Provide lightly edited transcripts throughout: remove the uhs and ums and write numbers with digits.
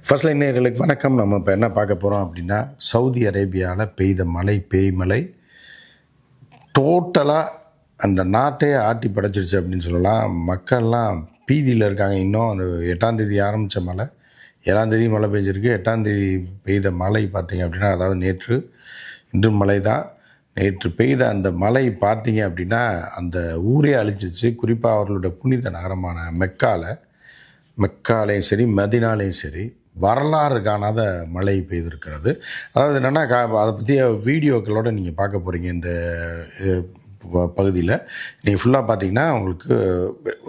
ஃபர்ஸ்ட்ல நேயர்களுக்கு வணக்கம். நம்ம இப்போ என்ன பார்க்க போகிறோம் அப்படின்னா, சவுதி அரேபியாவில் பெய்த மழை பேய்மழை டோட்டலாக அந்த நாட்டையே ஆட்டி படைச்சிருச்சு அப்படின்னு சொல்லலாம். மக்கள்லாம் பீதியில் இருக்காங்க. இன்னும் அந்த 8ஆம் தேதி ஆரம்பித்த மழை 7ஆம் தேதி மழை பெஞ்சிருக்கு. 8ஆம் தேதி பெய்த மழை பார்த்திங்க அப்படின்னா, அதாவது நேற்று இன்று மழை தான். நேற்று பெய்த அந்த மழை பார்த்தீங்க அப்படின்னா அந்த ஊரே அழிச்சிச்சு. குறிப்பாக அவர்களுடைய புனித நகரமான மெக்காலையும் சரி மதினாலையும் சரி வரலாறு காணாத மழை பெய்திருக்கிறது. அதாவது என்னென்னா அதை பற்றிய வீடியோக்களோடு நீங்கள் பார்க்க போகிறீங்க. இந்த பகுதியில் நீங்கள் ஃபுல்லாக பார்த்தீங்கன்னா உங்களுக்கு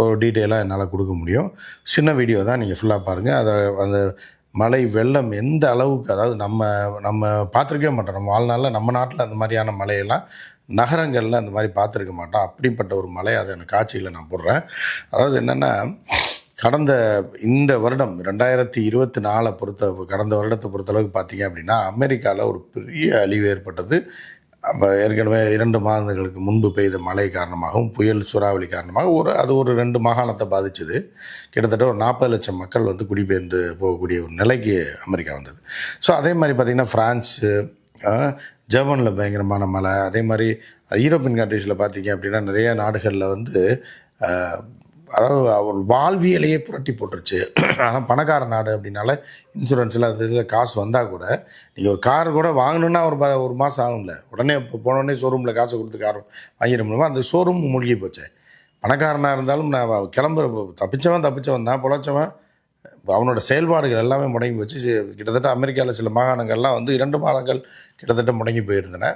ஒரு டீட்டெயிலாக என்னால் கொடுக்க முடியும். சின்ன வீடியோ தான், நீங்கள் ஃபுல்லாக பாருங்கள். அதை அந்த மழை வெள்ளம் எந்த அளவுக்கு, அதாவது நம்ம பார்த்துருக்கவே மாட்டோம். நம்ம வாழ்நாளில் நம்ம நாட்டில் அந்த மாதிரியான மழையெல்லாம் நகரங்களில் அந்த மாதிரி பார்த்துருக்க மாட்டோம். அப்படிப்பட்ட ஒரு மழை அதை எனக்கு காட்சியில் நான் போடுறேன். அதாவது என்னென்னா, இந்த வருடம் 2024 கடந்த வருடத்தை பொறுத்தளவுக்கு பார்த்தீங்க அப்படின்னா, அமெரிக்காவில் ஒரு பெரிய அழிவு ஏற்பட்டது. அப்போ ஏற்கனவே 2 மாதங்களுக்கு முன்பு பெய்த மழை காரணமாகவும் புயல் சூறாவளி காரணமாக அது ஒரு 2 மாகாணத்தை பாதிச்சுது. கிட்டத்தட்ட ஒரு 40 லட்சம் மக்கள் குடிபெயர்ந்து போகக்கூடிய ஒரு நிலைக்கு அமெரிக்கா வந்தது. ஸோ அதே மாதிரி பார்த்திங்கன்னா ஃப்ரான்ஸு, ஜெர்மனில் பயங்கரமான மழை. அதே மாதிரி யூரோப்பியன் கண்ட்ரீஸில் பார்த்திங்க அப்படின்னா நிறைய நாடுகளில் அதாவது அவர் வாழ்வியலையே புரட்டி போட்டுருச்சு. ஆனால் பணக்கார நாடு அப்படின்னால இன்சூரன்ஸில் இதில் காசு வந்தால் கூட, நீங்கள் ஒரு கார் கூட வாங்கணுன்னா ஒரு மாதம் ஆகும்ல. உடனே இப்போ போனோடனே ஷோரூமில் காசை கொடுத்து கார் வாங்கிட முடியுமா? அந்த ஷோரூம் மூழ்கி போச்சு. பணக்காரனாக இருந்தாலும் நான் தப்பிச்சவன் தான் பொழைச்சவன், அவனோட செயல்பாடுகள் எல்லாமே முடங்கி போச்சு. கிட்டத்தட்ட அமெரிக்காவில் சில மாகாணங்கள்லாம் 2 மாதங்கள் கிட்டத்தட்ட முடங்கி போயிருந்தன.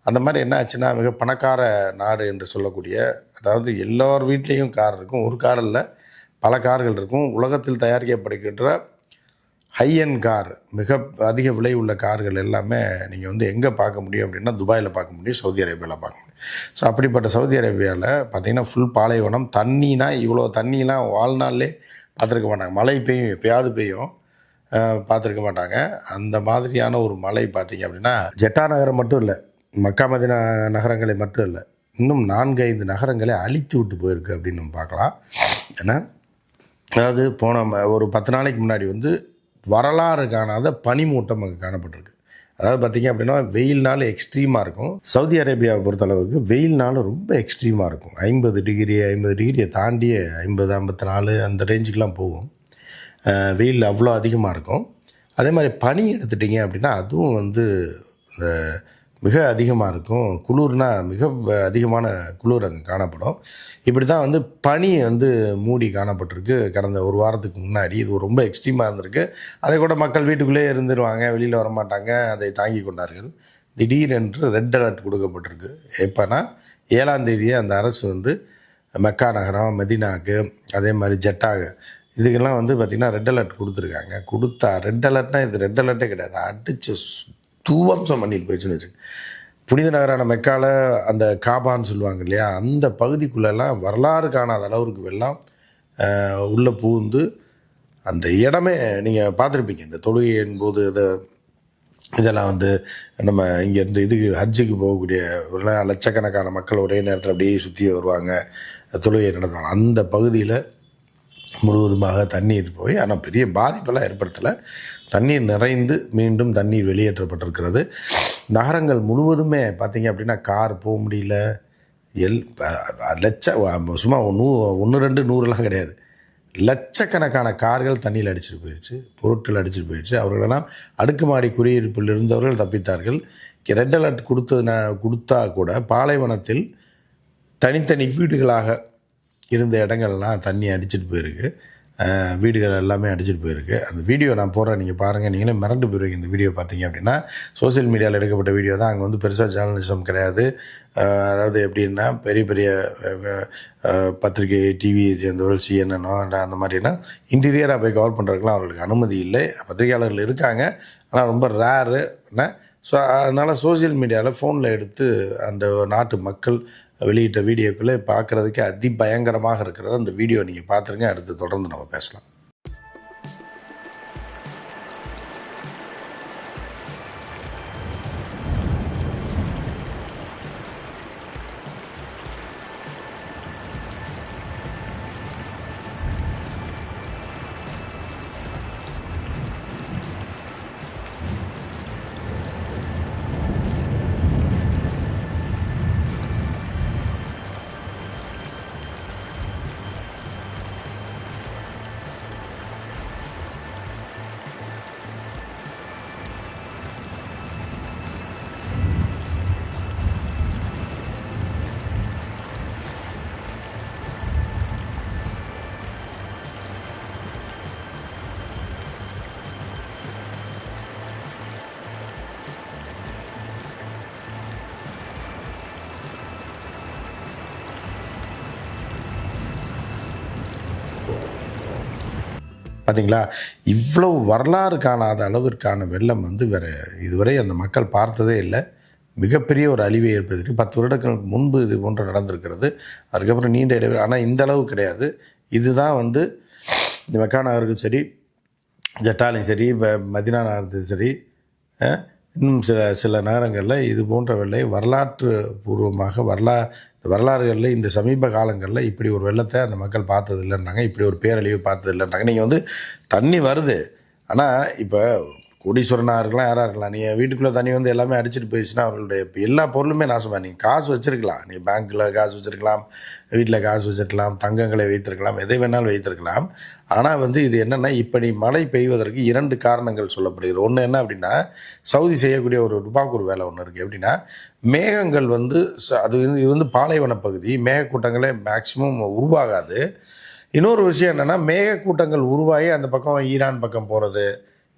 அந்த மாதிரி என்ன ஆச்சுன்னா, மிக பணக்கார நாடு என்று சொல்லக்கூடிய, அதாவது எல்லோர் வீட்லேயும் கார் இருக்கும். ஒரு கார் இல்லை, பல கார்கள் இருக்கும். உலகத்தில் தயாரிக்கப்படுகின்ற ஹைஎண்ட் கார், மிக அதிக விலை உள்ள கார்கள் எல்லாமே நீங்கள் எங்கே பார்க்க முடியும் அப்படின்னா, துபாயில் பார்க்க முடியும், சவுதி அரேபியாவில் பார்க்க முடியும். ஸோ அப்படிப்பட்ட சவுதி அரேபியாவில் பார்த்திங்கன்னா ஃபுல் பாலைவனம். தண்ணினா இவ்வளோ தண்ணிலாம் வாழ்நாள்லே பார்த்துருக்க மாட்டாங்க. மழை பெய்யும், எப்பயாவது பெய்யும், பார்த்துருக்க மாட்டாங்க. அந்த மாதிரியான ஒரு மழை பார்த்திங்க அப்படின்னா, ஜெட்டா நகரம் மட்டும் இல்லை, மக்கா மதினா நகரங்களை மட்டும் இல்லை, இன்னும் 4-5 நகரங்களை அழித்து விட்டு போயிருக்கு அப்படின்னு நம்ம பார்க்கலாம். ஏன்னா, அதாவது போன ஒரு 10 நாளைக்கு முன்னாடி வரலாறு காணாத பனிமூட்டம் அங்கே காணப்பட்டிருக்கு. அதாவது பார்த்திங்க அப்படின்னா வெயில் நாள் எக்ஸ்ட்ரீமாக இருக்கும். சவுதி அரேபியாவை பொறுத்தளவுக்கு வெயில் நாள் ரொம்ப எக்ஸ்ட்ரீமாக இருக்கும். 50 டிகிரியை தாண்டிய 50-54 அந்த ரேஞ்சுக்கெலாம் போகும். வெயில் அவ்வளோ அதிகமாக இருக்கும். அதே மாதிரி பனி எடுத்துட்டிங்க அப்படின்னா அதுவும் இந்த மிக அதிகமாக இருக்கும். குளிர்னா மிக அதிகமான குளிர் அங்கே காணப்படும். இப்படி தான் பனி மூடி காணப்பட்டிருக்கு கடந்த ஒரு வாரத்துக்கு முன்னாடி. இது ரொம்ப எக்ஸ்ட்ரீமாக இருந்திருக்கு. அதை கூட மக்கள் வீட்டுக்குள்ளே இருந்துருவாங்க, வெளியில் வரமாட்டாங்க, அதை தாங்கி கொண்டார்கள். திடீரென்று ரெட் அலர்ட் கொடுக்கப்பட்டிருக்கு. எப்போனா 7ஆம் தேதியே அந்த அரசு மெக்கா நகரம், மெதினாக்கு, அதே மாதிரி ஜெட்டாக, இதுக்கெல்லாம் பார்த்திங்கன்னா ரெட் அலர்ட் கொடுத்துருக்காங்க. ரெட் அலர்ட்னால் இது ரெட் அலர்ட்டே கிடையாது, அடித்து தூவம்சம் பண்ணிட்டு போயிடுச்சுன்னு வச்சு. புனித நகரான மெக்காவில் அந்த காபான்னு சொல்லுவாங்க இல்லையா, அந்த பகுதிக்குள்ளெல்லாம் வரலாறு காணாத அளவுக்கு வெள்ளம் உள்ளே பூந்து அந்த இடமே நீங்கள் பார்த்துருப்பீங்க. இந்த தொழுகையின் போது இதெல்லாம் நம்ம இங்கேருந்து ஹஜ்ஜுக்கு போகக்கூடிய லட்சக்கணக்கான மக்கள் ஒரே நேரத்தில் அப்படியே சுற்றி வருவாங்க, தொழுகை நடத்துவாங்க. அந்த பகுதியில் முழுவதுமாக தண்ணீர் போய், ஆனால் பெரிய பாதிப்பெல்லாம் ஏற்படுத்தலை. தண்ணீர் நிறைந்து மீண்டும் தண்ணீர் வெளியேற்றப்பட்டிருக்கிறது. நகரங்கள் முழுவதுமே பார்த்திங்க அப்படின்னா கார் போக முடியல. சும்மா 1-2-100 கிடையாது, லட்சக்கணக்கான கார்கள் தண்ணியில் அடிச்சுட்டு போயிடுச்சு, பொருட்கள் அடிச்சுட்டு போயிடுச்சு. அவர்களெல்லாம் அடுக்குமாடி குடியிருப்பில் இருந்தவர்கள் தப்பித்தார்கள். ரெட் அலர்ட் கொடுத்தா கூட பாலைவனத்தில் தனித்தனி வீடுகளாக இருந்த இடங்கள்லாம் தண்ணி அடிச்சுட்டு போயிருக்கு. வீடுகள் எல்லாமே அடிச்சுட்டு போயிருக்கு. அந்த வீடியோ நான் போடுறேன், நீங்கள் பாருங்கள். நீங்களே மிரண்டு போயிருவீங்க. இந்த வீடியோ பார்த்தீங்க அப்படின்னா சோசியல் மீடியாவில் எடுக்கப்பட்ட வீடியோ தான். அங்கே பெருசாக ஜேர்னலிசம் கிடையாது. அதாவது எப்படின்னா பெரிய பத்திரிகை, டிவி சேர்ந்தவர்கள், சிஎன்என்னோ அந்த மாதிரினா இன்டீரியராக போய் கவர் பண்ணுறதுக்குலாம் அவர்களுக்கு அனுமதி இல்லை. பத்திரிகையாளர்கள் இருக்காங்க, ஆனால் ரொம்ப ரேரு என்ன. ஸோ அதனால் சோசியல் மீடியாவில் ஃபோனில் எடுத்து அந்த நாட்டு மக்கள் வெளியிட்ட வீடியோக்களே பார்க்குறதுக்கு அதிபயங்கரமாக இருக்கிறது. அந்த வீடியோ நீங்கள் பார்த்துருங்க. அடுத்து தொடர்ந்து நம்ம பேசலாம். பார்த்தீங்களா? இவ்வளவு வரலாறு காணாத அளவிற்கான வெள்ளம் வந்து வேறு இதுவரை அந்த மக்கள் பார்த்ததே இல்லை. மிகப்பெரிய ஒரு அழிவை ஏற்படுத்தி 10 வருடங்களுக்கு முன்பு இது போன்று நடந்திருக்கிறது. அதுக்கப்புறம் நீண்ட இடைவெளி. ஆனால் இந்த அளவு கிடையாது. இதுதான் வந்து இந்த மெக்கா நகருக்கும் சரி, ஜட்டாலையும் சரி, மதினா நகரத்துக்கும் சரி, இன்னும் சில நகரங்களில் இது போன்ற வெள்ளை வரலாற்று பூர்வமாக வரலாறுகளில் இந்த சமீப காலங்களில் இப்படி ஒரு வெள்ளத்தை அந்த மக்கள் பார்த்தது இல்லைன்றாங்க. இப்படி ஒரு பேரழிவு பார்த்தது இல்லைன்றாங்க. நீங்கள் வந்து தண்ணி வருது, ஆனால் இப்போ கோடீஸ்வரனாக இருக்கலாம், யாராக இருக்கலாம், நீங்கள் வீட்டுக்குள்ளே தண்ணி வந்து எல்லாமே அடிச்சுட்டு போயிடுச்சுன்னா அவர்களுடைய இப்போ எல்லா பொருளுமே நாசமாக. நீங்கள் காசு வச்சுருக்கலாம், நீங்கள் பேங்க்கில் காசு வச்சுருக்கலாம், வீட்டில் காசு வச்சுருக்கலாம், தங்கங்களை வைத்திருக்கலாம், எதை வேணாலும் வைத்திருக்கலாம். ஆனால் வந்து இது என்னென்னா, இப்படி மழை பெய்வதற்கு 2 காரணங்கள் சொல்லப்படுகிறது. ஒன்று என்ன அப்படின்னா, சவுதி செய்யக்கூடிய ஒரு டுபாக்கூர் வேலை ஒன்று இருக்குது. எப்படின்னா, மேகங்கள் வந்து இது வந்து பாலைவன பகுதி, மேகக்கூட்டங்களே மேக்சிமம் உருவாகாது. இன்னொரு விஷயம் என்னென்னா, மேகக்கூட்டங்கள் உருவாகி அந்த பக்கம் ஈரான் பக்கம் போகிறது,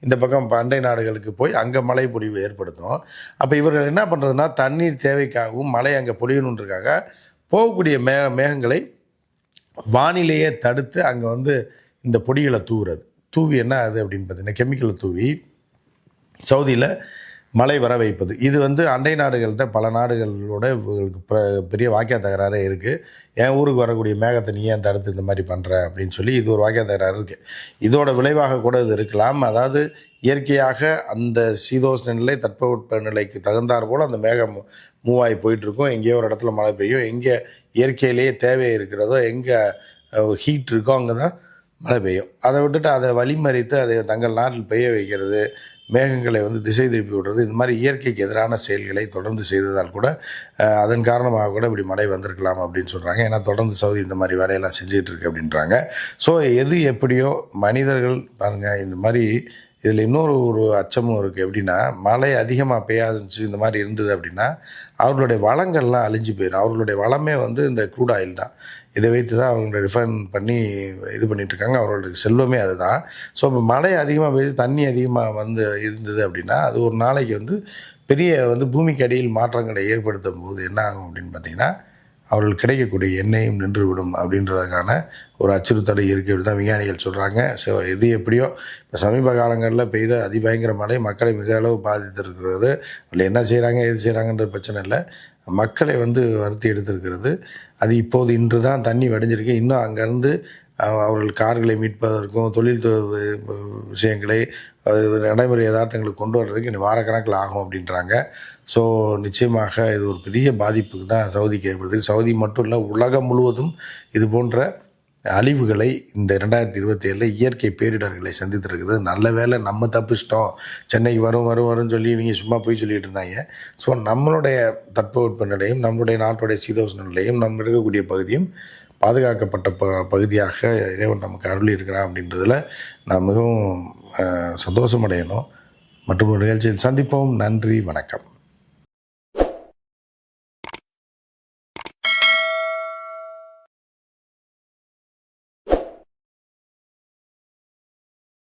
இந்த பக்கம் அண்டை நாடுகளுக்கு போய் அங்கே மழை பொழிவு ஏற்படுத்தும். அப்போ இவர்கள் என்ன பண்ணுறதுன்னா, தண்ணீர் தேவைக்காகவும் மழை அங்கே பொழியணுன்றதுக்காக போகக்கூடிய மேகங்களை வானிலையே தடுத்து அங்கே வந்து இந்த பொடிகளை தூவி என்ன அது அப்படின்னு பார்த்தீங்கன்னா, கெமிக்கலை தூவி சவுதியில் மழை வர வைப்பது. இது வந்து அண்டை நாடுகள்கிட்ட பல நாடுகளோட இவங்களுக்கு பெரிய வாக்கிய தகராறே இருக்குது. என் ஊருக்கு வரக்கூடிய மேகத்தை நீ ஏன் தடுத்து இந்த மாதிரி பண்ணுற அப்படின்னு சொல்லி இது ஒரு வாக்கிய தகராறு இருக்குது. இதோட விளைவாக கூட இது இருக்கலாம். அதாவது இயற்கையாக அந்த சீதோஷ்ண நிலை தட்பவெட்ப நிலைக்கு தகுந்தாற் போல் அந்த மேகம் மூவாகி போயிட்டுருக்கும். எங்கேயோ ஒரு இடத்துல மழை பெய்யும், எங்கே இயற்கையிலேயே தேவை இருக்கிறதோ, எங்கே ஹீட் இருக்கோ அங்கே தான் மழை பெய்யும். அதை விட்டுட்டு அதை வழிமறித்து அதை தங்கள் நாட்டில் பெய்ய வைக்கிறது, மேகங்களை வந்து திசை திருப்பி விடுறது, இந்த மாதிரி இயற்கைக்கு எதிரான செயல்களை தொடர்ந்து செய்ததால் கூட அதன் காரணமாக கூட இப்படி மழை வந்திருக்கலாம் அப்படின்னு சொல்கிறாங்க. ஏன்னா தொடர்ந்து சவுதி இந்த மாதிரி வேலையெல்லாம் செஞ்சிகிட்ருக்கு அப்படின்றாங்க. ஸோ எது எப்படியோ மனிதர்கள் பாருங்கள், இந்த மாதிரி இதில் இன்னொரு அச்சமும் இருக்குது. எப்படின்னா, மழை அதிகமாக பெய்யாதுச்சு இந்த மாதிரி இருந்தது அப்படின்னா அவர்களுடைய வளங்கள்லாம் அழிஞ்சு போயிடும். அவர்களுடைய வளமே வந்து இந்த க்ரூட் ஆயில் தான். இதை வைத்து தான் அவங்க ரிஃபைன் பண்ணி இது பண்ணிகிட்ருக்காங்க. அவர்களுடைய செல்வமே அதுதான். ஸோ இப்போ மழை அதிகமாக பெய்து தண்ணி அதிகமாக வந்து இருந்தது அப்படின்னா அது ஒரு நாளைக்கு வந்து பெரிய வந்து பூமிக்கு அடியில் மாற்றங்களை ஏற்படுத்தும் போது என்ன ஆகும் அப்படின்னு பார்த்திங்கன்னா, அவர்கள் கிடைக்கக்கூடிய எண்ணெயும் நின்றுவிடும் அப்படின்றதுக்கான ஒரு அச்சுறுத்தலை இருக்குது. இப்படி தான் விஞ்ஞானிகள் சொல்கிறாங்க. ஸோ எது எப்படியோ இப்போ சமீப காலங்களில் பெய்த அதிபயங்கர மழை மக்களை மிக அளவு பாதித்திருக்கிறது. அதில் என்ன செய்கிறாங்க ஏது செய்கிறாங்கன்றது பிரச்சனை இல்லை, மக்களை வந்து வருத்தி எடுத்திருக்கிறது. அது இப்போது இன்று தான் தண்ணி வடிஞ்சிருக்கு. இன்னும் அங்கேருந்து அவர்கள் கார்களை மீட்பதற்கும் தொழில் விஷயங்களை நடைமுறை யதார்த்தங்களுக்கு கொண்டு வர்றதுக்கு இன்னும் வாரக்கணக்கில் ஆகும் அப்படின்றாங்க. ஸோ நிச்சயமாக இது ஒரு பெரிய பாதிப்புக்கு தான் சவுதிக்கு ஏற்படுது. சவுதி மட்டும் இல்லை, உலகம் முழுவதும் இது போன்ற அழிவுகளை இந்த 2027 இயற்கை பேரிடர்களை சந்தித்திருக்கிறது. நல்ல வேளை நம்ம தப்பிச்சிட்டோம், சென்னைக்கு வரும்னு சொல்லி இவங்க சும்மா போய் சொல்லிகிட்டு இருந்தாங்க. ஸோ நம்மளுடைய தட்பவெட்ப நிலையும் நம்மளுடைய நாட்டுடைய சீதோஷ்ண நிலையும் நம்ம இருக்கக்கூடிய பகுதியும் பாதுகாக்கப்பட்ட பகுதியாக இறைவன் நமக்கு அருளி இருக்கிறான் அப்படின்றதில் நான் மிகவும் சந்தோஷமடையணும். மற்றும் ஒரு நிகழ்ச்சியில் சந்திப்போம். நன்றி, வணக்கம்.